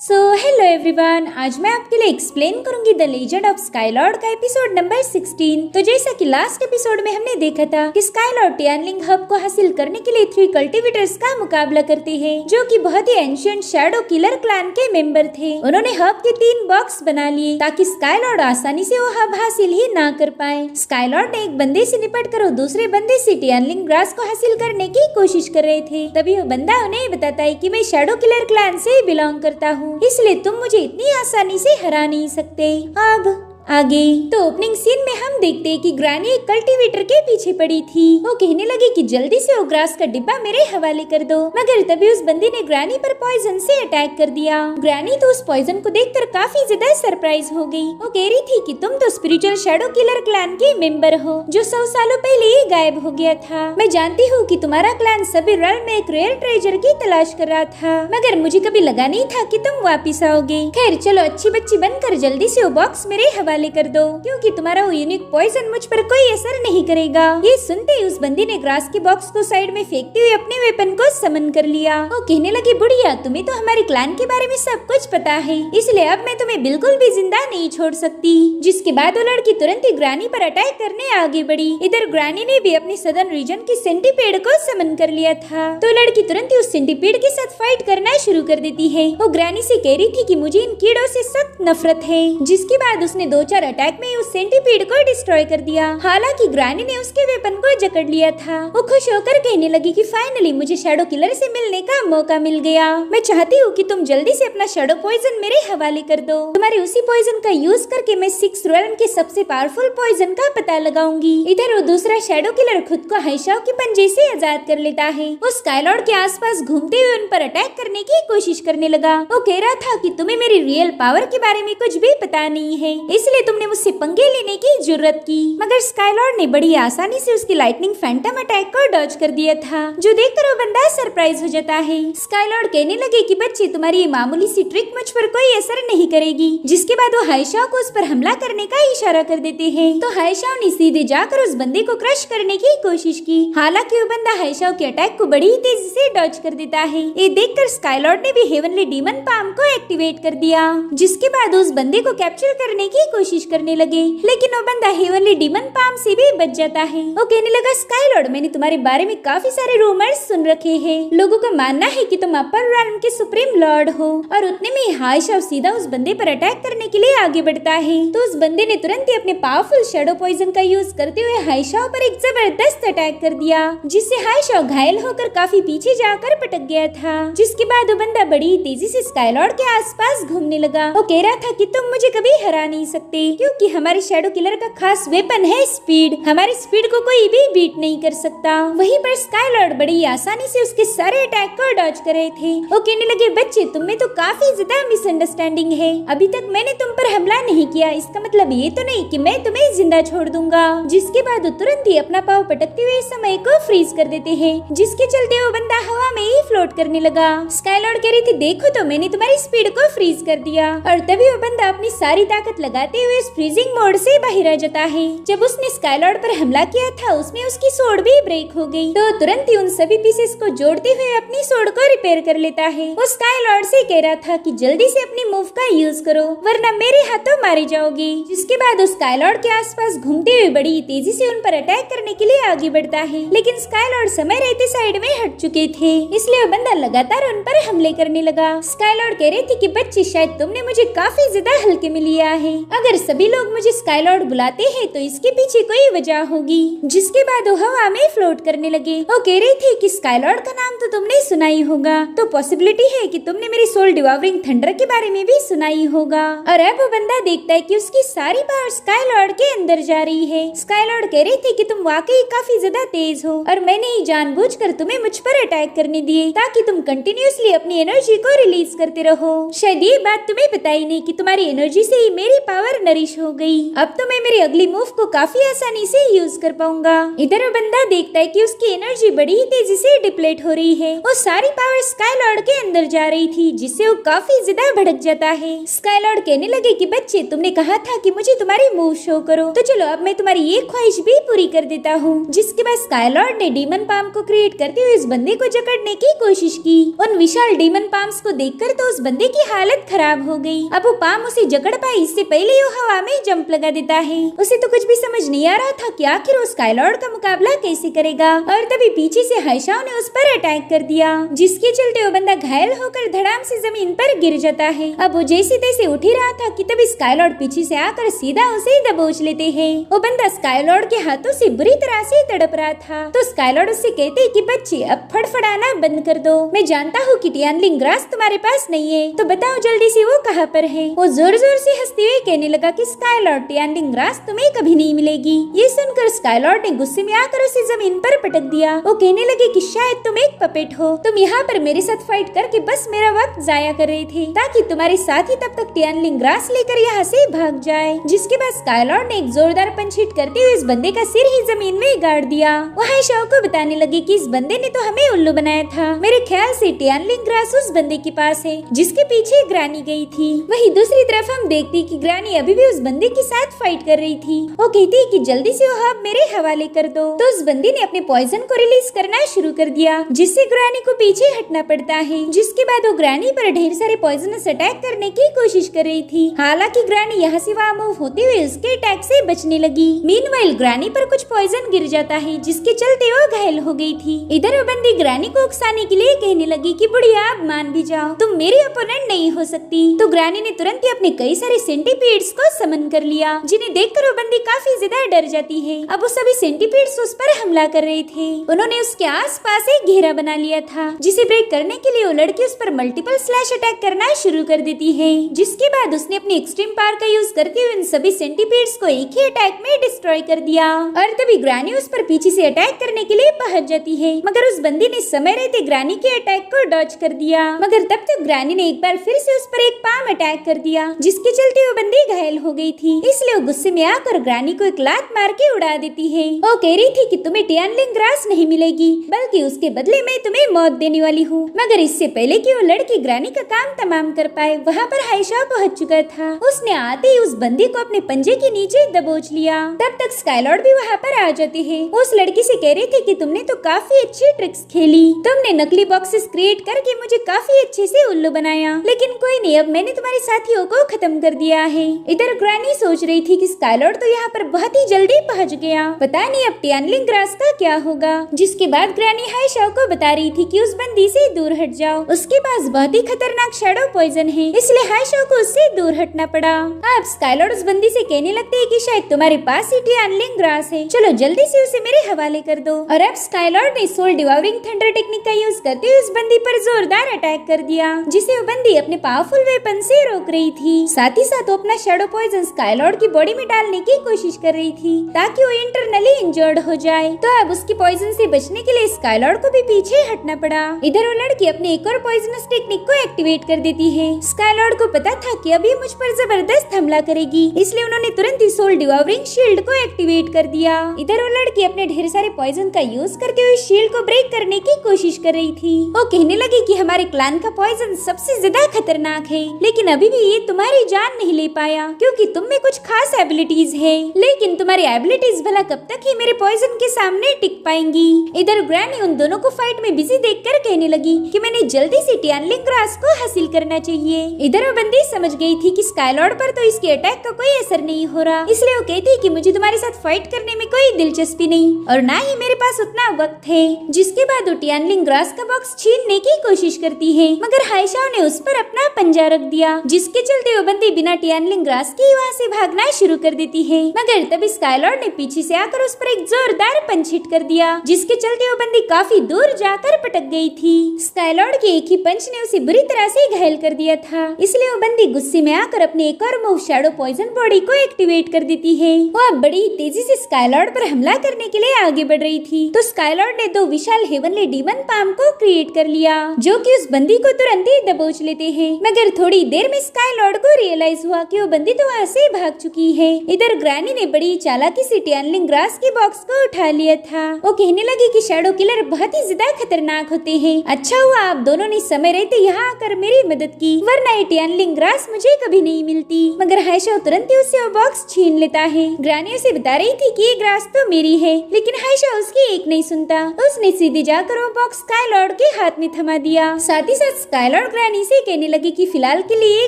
Hello everyone, आज मैं आपके लिए एक्सप्लेन करूंगी द लेजेंड ऑफ स्काईलॉर्ड का एपिसोड नंबर 16। तो जैसा कि लास्ट एपिसोड में हमने देखा था कि स्काईलॉर्ड टियानलिंग हब को हासिल करने के लिए 3 कल्टिवेटर्स का मुकाबला करते हैं, जो कि बहुत ही एंशिएंट शैडो किलर क्लैन के मेंबर थे। उन्होंने हब के 3 बॉक्स बना लिए ताकि स्काईलॉर्ड आसानी से वो हब हासिल ही ना कर पाए। स्काईलॉर्ड ने एक बंदे से निपट कर दूसरे बंदे से टियानलिंग ग्रास को हासिल करने की कोशिश कर रहे थे। तभी वो बंदा उन्हें बताता है कि मैं शैडो किलर क्लैन से बिलोंग करता हूँ, इसलिए तुम मुझे इतनी आसानी से हरा नहीं सकते। अब आगे तो ओपनिंग सीन में हम देखते हैं कि ग्रैनी एक कल्टीवेटर के पीछे पड़ी थी। वो कहने लगी कि जल्दी से वो ग्रास का डिब्बा मेरे हवाले कर दो, मगर तभी उस बंदी ने ग्रैनी पर पॉइजन से अटैक कर दिया। ग्रैनी तो उस पॉइजन को देखकर काफी ज्यादा सरप्राइज हो गई। वो कह रही थी कि तुम तो स्पिरिचुअल शैडो किलर क्लैन के मेंबर हो, जो 100 सालों पहले ही गायब हो गया था। मैं जानती हूँ कि तुम्हारा क्लैन सभी रेल्म में एक रेयर ट्रेजर की तलाश कर रहा था, मगर मुझे कभी लगा नहीं था कि तुम वापिस आओगे। खैर चलो, अच्छी बच्ची बनकर जल्दी से वो बॉक्स मेरे हवाले कर दो, क्योंकि तुम्हारा वो यूनिक पॉइजन मुझ पर कोई असर नहीं करेगा। ये सुनते ही उस बंदी ने ग्रास के बॉक्स को साइड में फेंकते हुए अपने वेपन को समन कर लिया। वो कहने लगी, बुढ़िया तुम्हें तो हमारे क्लैन के बारे में सब कुछ पता है, इसलिए अब मैं तुम्हें बिल्कुल भी जिंदा नहीं छोड़ सकती। जिसके बाद वो लड़की तुरंत ही ग्रैनी पर अटैक करने आगे बढ़ी। इधर ग्रैनी ने भी अपने सदर्न रीजन की सेंटीपेड को समन कर लिया था, तो लड़की तुरंत ही उस सेंटीपेड के साथ फाइट करना शुरू कर देती है। वो ग्रैनी से कह रही थी कि मुझे इन कीड़ों से सख्त नफरत है। जिसके बाद उसने 2-4 अटैक में उस सेंटीपीड को डिस्ट्रॉय कर दिया। हालांकि ग्रैनी ने उसके वेपन को जकड़ लिया था। वो खुश होकर कहने लगी कि फाइनली मुझे शैडो किलर से मिलने का मौका मिल गया। मैं चाहती हूँ कि तुम जल्दी से अपना शैडो पॉइजन मेरे हवाले कर दो। तुम्हारे उसी पॉइजन का यूज करके मैं 6 रेल्म के सबसे पावरफुल पॉइजन का पता लगाऊंगी। इधर वो दूसरा शैडो किलर खुद को हाइशाओ के पंजे से आजाद कर लेता है। वो स्काईलॉर्ड के आसपास घूमते हुए उन पर अटैक करने की कोशिश करने लगा। वो कह रहा था कि तुम्हें मेरी रियल पावर के बारे में कुछ भी पता नहीं है, इसलिए तुमने मुझसे पंगे लेने की जरूरत की। मगर स्काईलॉर्ड ने बड़ी आसानी से उसकी लाइटनिंग फैंटम अटैक को डॉज कर दिया था, जो देखकर वो बंदा सरप्राइज हो जाता है। स्काईलॉर्ड कहने लगे कि बच्चे तुम्हारी ये मामूली सी ट्रिक मुझ पर कोई असर नहीं करेगी। जिसके बाद वो हाइशाओ को उस पर हमला करने का इशारा कर देते हैं। तो हाइशाओ ने सीधे जाकर उस बंदे को क्रश करने की कोशिश की। हालांकि वो बंदा हाइशाओ के अटैक को बड़ी तेजी से डॉज कर देता है। ये देखकर स्काईलॉर्ड ने भी हेवनली डीमन पाम को एक्टिवेट कर दिया। जिसके बाद उस बंदे को कैप्चर करने की कोशिश करने लगे, लेकिन वो बंदा हेवनली डीमन पाम से भी बच जाता है। वो कहने लगा, स्काईलॉर्ड मैंने तुम्हारे बारे में काफी सारे रूमर्स सुन रखे हैं। लोगों का मानना है कि तुम अपर रेल्म के सुप्रीम लॉर्ड हो। और उतने में हाइशाओ सीधा उस बंदे पर अटैक करने के लिए आगे बढ़ता है। तो उस बंदे ने तुरंत ही अपने पावरफुल शैडो पॉइजन का यूज करते हुए हाइशाओ पर एक जबरदस्त अटैक कर दिया, जिससे हाइशाओ घायल होकर काफी पीछे जाकर पटक गया था। जिसके बाद वो बंदा बड़ी तेजी से स्काईलॉर्ड के आसपास घूमने लगा। वो कह रहा था कि तुम मुझे कभी हरा नहीं सकते, क्योंकि हमारे शैडो किलर का खास वेपन है स्पीड। हमारी स्पीड को कोई भी बीट नहीं कर सकता। वहीं पर स्काईलॉर्ड बड़ी आसानी से उसके सारे अटैक को डॉज कर रहे थे। वो कहने लगे, बच्चे तुम में तो काफी ज्यादा मिसअंडरस्टैंडिंग है। अभी तक मैंने तुम पर हमला नहीं किया, इसका मतलब ये तो नहीं कि मैं तुम्हें जिंदा छोड़ दूंगा। जिसके बाद वो तुरंत ही अपना पाँव पटकते हुए समय को फ्रीज कर देते हैं, जिसके चलते वो बंदा हवा में ही फ्लोट करने लगा। स्काईलॉर्ड कह रही थी, देखो तो मैंने तुम्हारी स्पीड को फ्रीज कर दिया। और तभी वो बंदा अपनी सारी ताकत लगाते हुए फ्रीजिंग मोड से बाहर आ जाता है। जब उसने स्काईलॉर्ड पर हमला किया था, उसमें उसकी सोड भी ब्रेक हो गई। तो तुरंत ही उन सभी पीसेस को जोड़ते हुए अपनी सोड को रिपेयर कर लेता है। वो स्काईलॉर्ड से कह रहा था कि जल्दी से अपनी मूव का यूज करो, वरना मेरे हाथों मारे जाओगी। जिसके बाद उस स्काईलॉर्ड के आसपास घूमते हुए बड़ी तेजी से उन पर अटैक करने के लिए आगे बढ़ता है। लेकिन स्काईलॉर्ड समय रहते साइड में हट चुके थे, इसलिए वो बंदा लगातार उन पर हमले करने लगा। स्काईलॉर्ड कह रही थी कि बच्चे शायद तुमने मुझे काफी ज्यादा हल्के में लिया है। अगर सभी लोग मुझे स्काईलॉर्ड बुलाते हैं तो इसके पीछे कोई वजह होगी। जिसके बाद वो हवा में फ्लोट करने लगे। वो कह रही थी कि स्काईलॉर्ड का नाम तो तुमने सुना ही होगा, तो पॉसिबिलिटी है कि तुमने मेरी सोल डिवावरिंग थंडर के बारे में भी सुना ही होगा। और अब वो बंदा देखता है कि उसकी सारी पावर स्काईलॉर्ड के अंदर जा रही है। स्काईलॉर्ड कह रही थी कि तुम वाकई काफी ज्यादा तेज हो, और मैंने ही जानबूझकर तुम्हें मुझ पर अटैक करने दिए, ताकि तुम कंटिन्यूअसली अपनी एनर्जी को रिलीज करते रहो। शायद ये बात तुम्हें पता ही नहीं कि तुम्हारी एनर्जी से ही मेरी पावर नरिश हो गई। अब तो मैं मेरी अगली मूव को काफी आसानी से यूज कर पाऊंगा। इधर वो बंदा देखता है कि उसकी एनर्जी बड़ी ही तेजी से डिप्लेट हो रही है। वो सारी पावर स्काईलॉर्ड के अंदर जा रही थी, जिससे वो काफी ज्यादा भड़क जाता है। स्काईलॉर्ड कहने लगे कि बच्चे, तुमने कहा था कि मुझे तुम्हारी मूव शो करो, तो चलो अब मैं तुम्हारी ये ख्वाहिश भी पूरी कर देता हूँ। जिसके बाद स्काईलॉर्ड ने डीमन पाम को क्रिएट करते हुए इस बंदे को जकड़ने की कोशिश की। उन विशाल डीमन पाम्स को देखकर तो उस बंदे की हालत खराब हो गई। अब वो पाम उसे जकड़ पाए इससे पहले ही वो हवा में जंप लगा देता है। उसे तो कुछ भी समझ नहीं आ रहा था कि आखिर वो स्काईलॉर्ड का मुकाबला कैसे करेगा। और तभी पीछे से हाइशाओ ने उस पर अटैक कर दिया, जिसके चलते वो बंदा घायल होकर धड़ाम से जमीन पर गिर जाता है। अब वो जैसे तैसे उठ ही रहा था कि तभी स्काईलॉर्ड पीछे से आकर सीधा उसे दबोच लेते हैं। वो बंदा स्काईलॉर्ड के हाथों से बुरी तरह से तड़प रहा था। तो स्काईलॉर्ड उससे कहते हैं कि बच्चे, अब फड़फड़ाना बंद कर दो। मैं जानता हूँ कि टियानलिंग ग्रास तुम्हारे पास नहीं है, तो बताओ जल्दी से वो कहाँ पर है। वो जोर जोर से हंसते हुए कहने लगा कि स्काईलॉर्ड, टियानलिंग ग्रास तुम्हें कभी नहीं मिलेगी। ये सुनकर स्काईलॉर्ड ने गुस्से में आकर उसे जमीन पर पटक दिया। वो कहने लगे कि शायद तुम एक पपेट हो, तुम यहाँ पर मेरे साथ फाइट करके बस मेरा वक्त जाया कर रहे थे ताकि तुम्हारे साथी तब तक टियानलिंग ग्रास लेकर यहाँ से भाग जाए। जिसके बाद स्काईलॉर्ड ने एक जोरदार पंच हिट करते हुए इस बंदे का सिर ही जमीन में गाड़ दिया। वो हाइशाओ को बताने लगे कि इस बंदे ने तो हमें उल्लू बनाया था। मेरे ख्याल से टियानलिंग ग्रास उस बंदे के पास है जिसके पीछे ग्रानी गई थी। वहीं दूसरी तरफ हम देखते कि ग्रानी अभी भी उस बंदे के साथ फाइट कर रही थी। वो कहती है कि जल्दी से वो हब मेरे हवाले कर दो। तो उस बंदे ने अपने पॉइजन को रिलीज करना शुरू कर दिया, जिससे ग्रानी को पीछे हटना पड़ता है। जिसके बाद वो ग्रानी पर ढेर सारे पॉइजनस अटैक करने की कोशिश कर रही थी। हालांकि ग्रानी यहाँ से वहाँ मूव होते हुए उसके अटैक से बचने लगी। मीनवाइल ग्रानी पर कुछ पॉइजन गिर जाता है, जिसके चलते वो घायल हो गई थी। इधर वो बंदी ग्रानी को उकसाने के लिए कहने लगी कि बुढ़िया, आप मान भी जाओ, तुम मेरी अपोनेंट नहीं हो सकती। तो ग्रानी ने तुरंत ही अपने कई सारे सेंटीपीड्स को समन कर लिया, जिन्हें देखकर वो बंदी काफी ज्यादा डर जाती है। अब वो सभी सेंटीपीड्स उस पर हमला कर रहे थे। उन्होंने उसके आसपास एक घेरा बना लिया था, जिसे ब्रेक करने के लिए वो लड़की उस पर मल्टीपल स्लैश अटैक करना शुरू कर देती है। जिसके बाद उसने अपनी एक्सट्रीम पावर का यूज करते हुए इन सभी सेंटीपीड्स को एक ही अटैक में डिस्ट्रॉय कर दिया। और तभी ग्रानी उस पर पीछे से अटैक करने के लिए पहुंच जाती है, मगर उस बंदी ने समय रहते ग्रानी के अटैक को डॉज कर दिया। मगर तब तक ग्रानी ने एक बार फिर से उस पर एक पाम अटैक कर दिया, जिसके चलते वो बंदी घायल हो गई थी। इसलिए वो गुस्से में आकर ग्रानी को एक लात मार के उड़ा देती है। वो कह रही थी कि तुम्हें टियानलिंग ग्रास नहीं मिलेगी, बल्कि उसके बदले में तुम्हें मौत देने वाली हूँ। मगर इससे पहले कि वो लड़की ग्रानी का काम तमाम कर पाए, वहाँ पर हाइशाओ पहुँच चुका था। उसने आते ही उस बंदी को अपने पंजे के नीचे दबोच लिया। तब तक स्काईलॉर्ड भी वहाँ पर आ जाते हैं। उस लड़की से कह रहे थे कि तुमने तो काफी अच्छी ट्रिक्स खेली, तुमने नकली बॉक्सेस क्रिएट करके मुझे काफी अच्छे से उल्लू बनाया, लेकिन कोई नहीं, अब मैंने तुम्हारे साथियों को खत्म कर दिया है। इधर ग्रानी सोच रही थी कि स्काईलॉर्ड तो यहाँ पर बहुत ही जल्दी पहुँच गया, पता नहीं अब टियानलिंग ग्रास का क्या होगा। जिसके बाद ग्रानी हाइशाओ को बता रही थी कि उस बंदी से दूर हट जाओ, उसके पास बहुत ही खतरनाक शैडो पॉइजन है, इसलिए हाइशाओ को उससे दूर हटना पड़ा। अब स्काईलॉर्ड उस बंदी से कहने लगते हैं कि शायद तुम्हारे पास ही टियानलिंग ग्रास है, चलो जल्दी से उसे मेरे हवाले कर दो। और अब स्काईलॉर्ड ने सोल डिवाउरिंग थंडर टेक्निक का यूज करते हुए उस बंदी पर जोरदार अटैक कर दिया, जिसे वो बंदी अपने पावरफुल वेपन से रोक रही थी। साथ ही साथ वो अपना शैडो पॉइजन स्काईलॉर्ड की बॉडी में डालने की कोशिश कर रही थी ताकि वो इंटरनली इंजर्ड हो जाए। तो अब उसकी पॉइजन से बचने के लिए स्काईलॉर्ड को भी पीछे हटना पड़ा। इधर वो लड़की अपने एक और पॉइजनस टेक्निक को एक्टिवेट कर देती है। स्काईलॉर्ड को पता था कि अभी मुझ पर जबरदस्त हमला करेगी, इसलिए उन्होंने तुरंत ही सोल डिवाउरिंग शील्ड को एक्टिवेट कर दिया। इधर वो लड़की अपने ढेर सारे पॉइजन का यूज करके हुए शील्ड को ब्रेक करने की कोशिश कर रही थी। वो कहने लगी कि हमारे क्लैन का पॉइजन सबसे ज्यादा खतरनाक है, लेकिन अभी भी ये तुम्हारी जान नहीं ले पाया क्योंकि तुम में कुछ खास एबिलिटीज है, लेकिन तुम्हारी एबिलिटीज भला कब तक ही मेरे पॉइजन के सामने टिक पाएंगी। इधर ग्रैनी उन दोनों को फाइट में बिजी देखकर कहने लगी कि मैंने जल्दी से टियानलिंग ग्रास को हासिल करना चाहिए। इधर वो बंदी समझ गई थी कि स्काईलॉर्ड पर तो इसके अटैक का कोई असर नहीं हो रहा, इसलिए वो कहती कि मुझे तुम्हारे साथ फाइट करने में कोई दिलचस्पी नहीं और ना ही मेरे पास उतना वक्त है। जिसके बाद वो टियानलिंग ग्रास का बॉक्स छीनने की कोशिश करती है, मगर हाइशाओ ने उस पर अपना पंजा रख दिया, जिसके चलते वो बंदी बिना टियानलिंग ग्रास के वहाँ से भागना शुरू कर देती है। मगर तभी स्काईलॉर्ड ने पीछे से आकर उस पर एक जोरदार पंच हिट कर दिया, जिसके चलते वो बंदी काफी दूर जाकर पटक गई थी। स्काईलॉर्ड के एक ही पंच ने उसे बुरी तरह से घायल कर दिया था, इसलिए वो बंदी गुस्से में आकर अपने एक और मूव शैडो पॉइजन बॉडी को एक्टिवेट कर देती है। वो अब बड़ी तेजी से स्काईलॉर्ड पर हमला करने के लिए आगे बढ़ रही थी, तो स्काईलॉर्ड ने दो विशाल हेवनली डीमन पाम को क्रिएट कर लिया, जो कि उस बंदी को तुरंत ही दबोच लेते हैं। मगर थोड़ी देर देर में स्काई लॉर्ड को रियलाइज हुआ कि वो बंदी तो वहाँ से भाग चुकी है। इधर ग्रैनी ने बड़ी चालाकी से टियानलिंग ग्रास के बॉक्स को उठा लिया था। वो कहने लगी कि शैडो किलर बहुत ही ज्यादा खतरनाक होते हैं। अच्छा हुआ आप दोनों ने समय रहते यहाँ आकर मेरी मदद की, वरना ये टियानलिंग ग्रास मुझे कभी नहीं मिलती। मगर हाइशाओ तुरंत ही उससे वो बॉक्स छीन लेता है। ग्रैनी उसे बता रही थी कि ये ग्रास तो मेरी है, लेकिन हाइशाओ उसकी एक नहीं सुनता। उसने सीधे जाकर वो बॉक्स स्काई लॉर्ड के हाथ में थमा दिया। साथ ही साथ स्काई लॉर्ड ग्रैनी से कहने लगी कि फिलहाल के लिए ये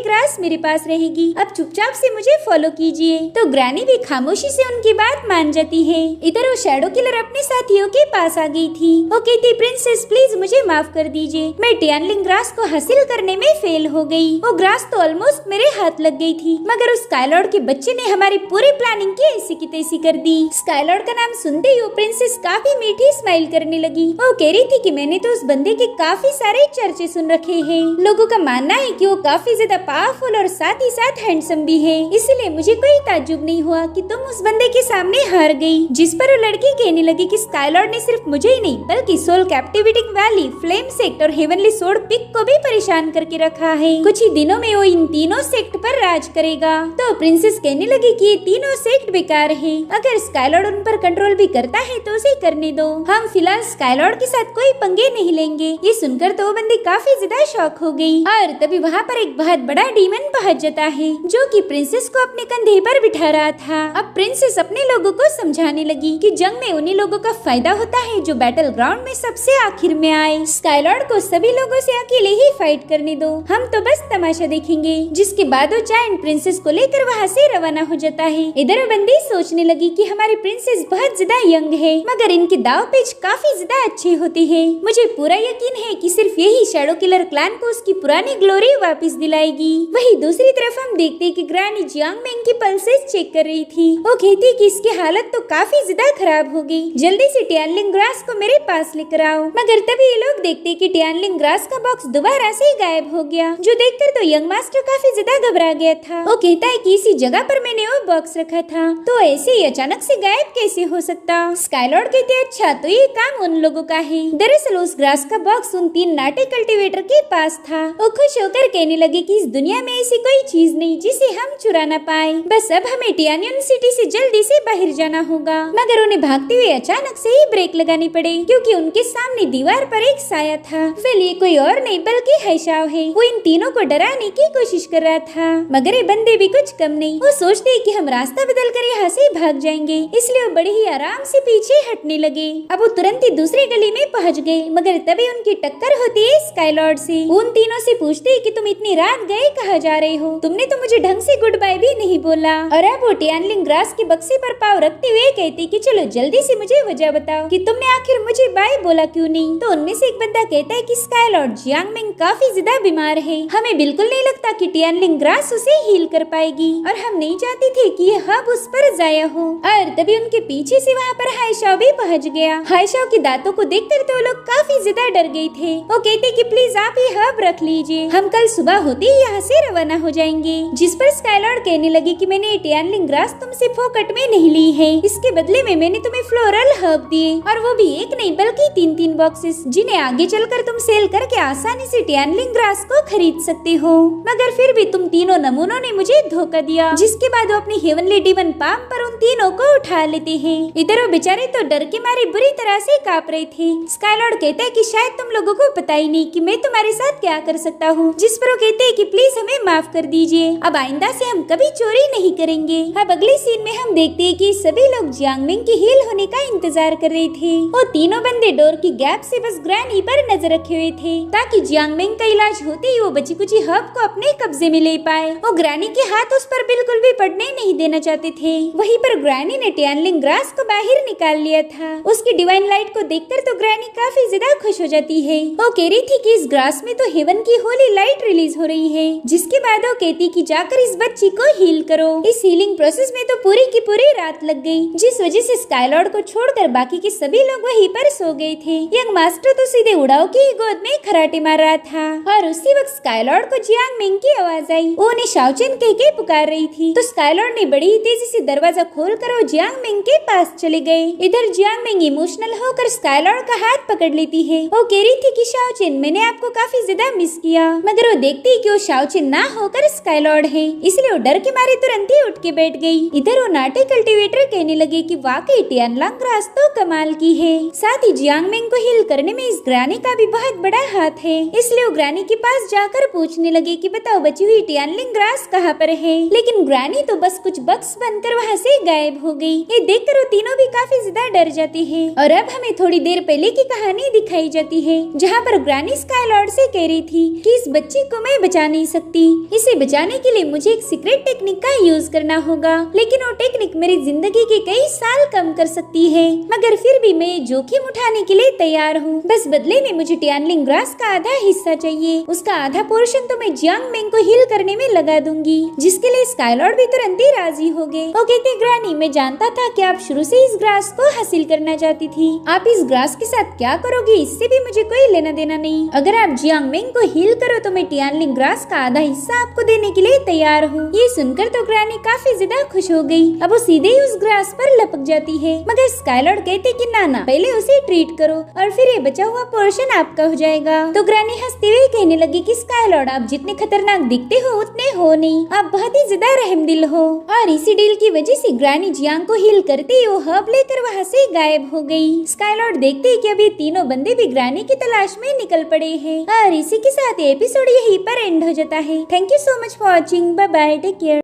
ग्रास मेरे पास रहेगी, अब चुपचाप से मुझे फॉलो कीजिए। तो ग्रैनी भी खामोशी से उनकी बात मान जाती है। इधर वो शैडो किलर अपने साथियों के पास आ गई थी। वो कहती प्रिंसेस प्लीज मुझे माफ कर दीजिए, मैं टियानलिंग ग्रास को हासिल करने में फेल हो गई। वो ग्रास तो ऑलमोस्ट मेरे हाथ लग गई थी, मगर उस स्काई लॉर्ड के बच्चे ने हमारी पूरी प्लानिंग की ऐसी की तैसी कर दी। स्काई लॉर्ड का नाम सुनते ही वो प्रिंसेस काफी मीठी स्माइल करने लगी। वो कह रही थी कि मैंने तो उस बंदे के काफी सारे चर्चे सुन रखे हैं। लोगों का मानना है कि वो काफी ज्यादा पावरफुल और साथ ही साथ हैंडसम भी है, इसलिए मुझे कोई ताज्जुब नहीं हुआ कि तुम उस बंदे के सामने हार गई। जिस पर वो लड़की कहने लगी कि स्काई लॉर्ड ने सिर्फ मुझे ही नहीं बल्कि soul captivating valley, flame sect और हेवनली सोर्ड पिक को भी परेशान करके रखा है। कुछ ही दिनों में वो इन तीनों सेक्ट पर राज करेगा। तो प्रिंसेस कहने लगी कि ये तीनों सेक्ट बेकार है, अगर स्काई लॉर्ड उन पर कंट्रोल भी करता है तो उसे करने दो, हम फिलहाल स्काई लॉर्ड के साथ कोई पंगे नहीं लेंगे। ये सुनकर तो वो बंदी काफी ज्यादा शॉक हो गई। और तभी वहाँ पर एक बहुत बड़ा डीमन पहुँच जाता है, जो कि प्रिंसेस को अपने कंधे पर बिठा रहा था। अब प्रिंसेस अपने लोगों को समझाने लगी कि जंग में उन्हीं लोगों का फायदा होता है जो बैटल ग्राउंड में सबसे आखिर में आए। स्काई लॉर्ड को सभी लोगों से अकेले ही फाइट करने दो, हम तो बस तमाशा देखेंगे। जिसके बाद वो जायंट प्रिंसेस को लेकर वहाँ से रवाना हो जाता है। इधर बंदी सोचने लगी कि हमारी प्रिंसेस बहुत ज्यादा यंग है, मगर इनके दाव पेच काफी ज्यादा अच्छे होते हैं। मुझे पूरा यकीन है कि सिर्फ यही शैडो किलर क्लैन को उसकी पुरानी ग्लोरी वापस दिलाएगी। वही दूसरी तरफ हम देखते हैं कि ग्रैनी जियांगमेंग की पल्सेस चेक कर रही थी। वो कहती कि इसकी हालत तो काफी ज्यादा खराब हो गई, जल्दी से टियानलिंग ग्रास को मेरे पास लेकर आओ। मगर तभी ये लोग देखते कि टियानलिंग ग्रास का बॉक्स दोबारा से गायब हो गया, जो देखकर तो यंग मास्टर काफी ज्यादा घबरा गया था। वो कहता है कि इसी जगह पर मैंने वो बॉक्स रखा था, तो ऐसे ही अचानक से गायब कैसे हो सकता। स्काई लॉर्ड कहते अच्छा तो ये काम उन लोगों का है। दरअसल उस ग्रास का बॉक्स उन 3 नाटे कल्टीवेटर के पास था। वो खुश होकर कहने लगे कि इस दुनिया में ऐसी कोई चीज नहीं जिसे हम चुरा ना पाए, बस अब हमें टियानियन सिटी से जल्दी से बाहर जाना होगा। मगर उन्हें भागते हुए अचानक से ही ब्रेक लगानी पड़े, क्योंकि उनके सामने दीवार पर एक साया था। वेल ये कोई और नहीं बल्कि हाइशाओ है। वो इन तीनों को डराने की कोशिश कर रहा था, मगर ये बंदे भी कुछ कम नहीं। वो सोचते कि हम रास्ता बदल कर यहाँ से भाग जाएंगे, इसलिए वो बड़े ही आराम से पीछे हटने लगे। अब वो तुरंत ही दूसरी गली में पहुँच गए, मगर तभी उनकी टक्कर होती है स्काई लॉर्ड से। उन तीनों से पूछते कि तुम इतनी रात गए कहाँ जा रहे हो, तुमने तो मुझे ढंग से गुड बाय भी नहीं बोला। और अब वो टियानलिंग ग्रास के बक्से पर पाँव रखते हुए कहती कि चलो जल्दी से मुझे वजह बताओ कि तुमने आखिर मुझे बाय बोला क्यों नहीं। तो उनमें से एक बंदा कहता है कि स्काई लॉर्ड जियांगमेंग काफी ज्यादा बीमार है, हमें बिल्कुल नहीं लगता कि टियानलिंग ग्रास उसे हील कर पाएगी, और हम नहीं चाहते थे कि ये हब उस पर जाया हो। और तभी उनके पीछे से वहाँ पर हाइशाओ भी पहुँच गया। हाइशाओ के दांतों को देखकर तो लोग काफी ज्यादा डर गए थे। वो कहते कि प्लीज आप ये हब रख लीजिए, हम कल सुबह होते ही यहाँ से रवाना हो जाएंगे। जिस पर स्काई लॉर्ड कहने लगे कि मैंने टियानलिंग ग्रास तुमसे फोकट में नहीं ली है, इसके बदले में मैंने तुम्हें फ्लोरल हर्ब दिए, और वो भी एक नहीं बल्कि 3-3 बॉक्सेस, जिन्हें आगे चलकर तुम सेल करके आसानी से टियानलिंग ग्रास को खरीद सकते हो। मगर फिर भी तुम तीनों नमूनों ने मुझे धोखा दिया। जिसके बाद वो अपनी हेवनली डिवन पाम पर उन तीनों को उठा लेते हैं। इधर वो बेचारे तो डर के मारे बुरी तरह से कांप रहे थे। स्काई लॉर्ड कहता है कि शायद तुम लोगों को पता ही नहीं कि मैं तुम्हारे साथ क्या कर सकता हूँ। जिस पर वो कहते हैं कि प्लीज हमें माफ कर दीजिए, अब आइंदा से हम कभी चोरी नहीं करेंगे। अब अगले सीन में हम देखते हैं कि सभी लोग जियांगमेंग के हील होने का इंतजार कर रहे थे। वो तीनों बंदे डोर की गैप से बस ग्रैनी पर नजर रखे हुए थे, ताकि जियांगमेंग का इलाज होते ही वो बची कुची हब को अपने कब्जे में ले पाए। वो ग्रैनी के हाथ उस पर बिल्कुल भी पड़ने नहीं देना चाहते थे। वहीं पर ग्रैनी ने टियानलिंग ग्रास को बाहर निकाल लिया था। उसकी डिवाइन लाइट को देखकर तो ग्रैनी काफी ज्यादा खुश हो जाती है। वो कह रही थी कि इस ग्रास में तो हेवन की होली लाइट रिलीज हो रही है। जिसके बाद वो कहती कि जाकर इस बच्ची को हील करो। इस हीलिंग प्रोसेस में तो पूरी की पूरी रात लग गई, जिस वजह से स्काई लॉर्ड को छोड़कर बाकी के सभी लोग वहीं पर सो गए थे। यंग मास्टर तो सीधे उड़ाओ की गोद में खराटे मार रहा था, और उसी वक्त स्काई लॉर्ड को जियांगमेंग की आवाज आई। वो उन्हें शाओचेन कह के पुकार रही थी। तो स्काई लॉर्ड स्काईलॉर्ड ने बड़ी ही तेजी से दरवाजा खोलकर वो जियांग मिंग के पास चले गए। इधर जियांग मिंग इमोशनल होकर स्काईलॉर्ड का हाथ पकड़ लेती है। वो कह रही थी कि शाओचिन, मैंने आपको काफी ज्यादा मिस किया, मगर वो देखती कि वो शाओचिन ना होकर स्काईलॉर्ड है, इसलिए वो डर के मारे तुरंत ही उठ के बैठ गई। इधर वो नाटे कल्टीवेटर कहने लगे कि वाकई टियानलांग ग्रास तो कमाल की है। साथ ही जियांग मिंग को हील करने में इस ग्रानी का भी बहुत बड़ा हाथ है, इसलिए वो ग्रानी के पास जाकर पूछने लगे कि बताओ बची हुई टियानलिंग ग्रास कहाँ पर है। लेकिन ग्रानी तो बस कुछ बक्स बनकर वहाँ से गायब हो गई। ये देखकर वो तीनों भी काफी ज्यादा डर जाती है। और अब हमें थोड़ी देर पहले की कहानी दिखाई जाती है, जहाँ पर ग्रानी स्काईलॉर्ड से कह रही थी कि इस बच्ची को मैं बचा नहीं सकती, इसे बचाने के लिए मुझे एक सीक्रेट टेक्निक का यूज करना होगा, लेकिन वो टेक्निक मेरी जिंदगी के कई साल कम कर सकती है, मगर फिर भी मैं जोखिम उठाने के लिए तैयार हूँ। बस बदले में मुझे टियानलिंग ग्रास का आधा हिस्सा चाहिए, उसका आधा पोर्शन तो मैं जियांग मिंग को हील करने में लगा दूंगी, जिसके लिए स्काईलॉर्ड भी तुरंत ही राजी हो गए। वो कहते ग्रानी, मैं जानता था कि आप शुरू से इस ग्रास को हासिल करना चाहती थी, आप इस ग्रास के साथ क्या करोगे इससे भी मुझे कोई लेना देना नहीं। अगर आप जियांग मिंग को हील करो तो मैं टियानलिंग ग्रास का आधा हिस्सा आपको देने के लिए तैयार हूँ। ये सुनकर तो ग्रानी काफी ज्यादा खुश हो गई। अब वो सीधे ही उस ग्रास पर लपक जाती है, मगर स्काईलॉर्ड कहते कि ना, पहले उसे ट्रीट करो और फिर ये बचा हुआ पोर्शन आपका हो जाएगा। तो ग्रानी हंसते हुए कहने लगी कि स्काईलॉर्ड, आप जितने खतरनाक दिखते हो उतने हो नहीं, आप बहुत ही ज्यादा रहमदिल हो। और इसी डील की वजह से ग्रानी जियांग को हील करते ही वो हर्ब लेकर वहाँ से गायब हो गई। स्काईलॉर्ड देखते ही कि अब ये तीनों बंदे भी ग्रानी की तलाश में निकल पड़े हैं। और इसी के साथ ये एपिसोड यहीं पर एंड हो जाता है। Thank you so much for watching. Bye bye, take care.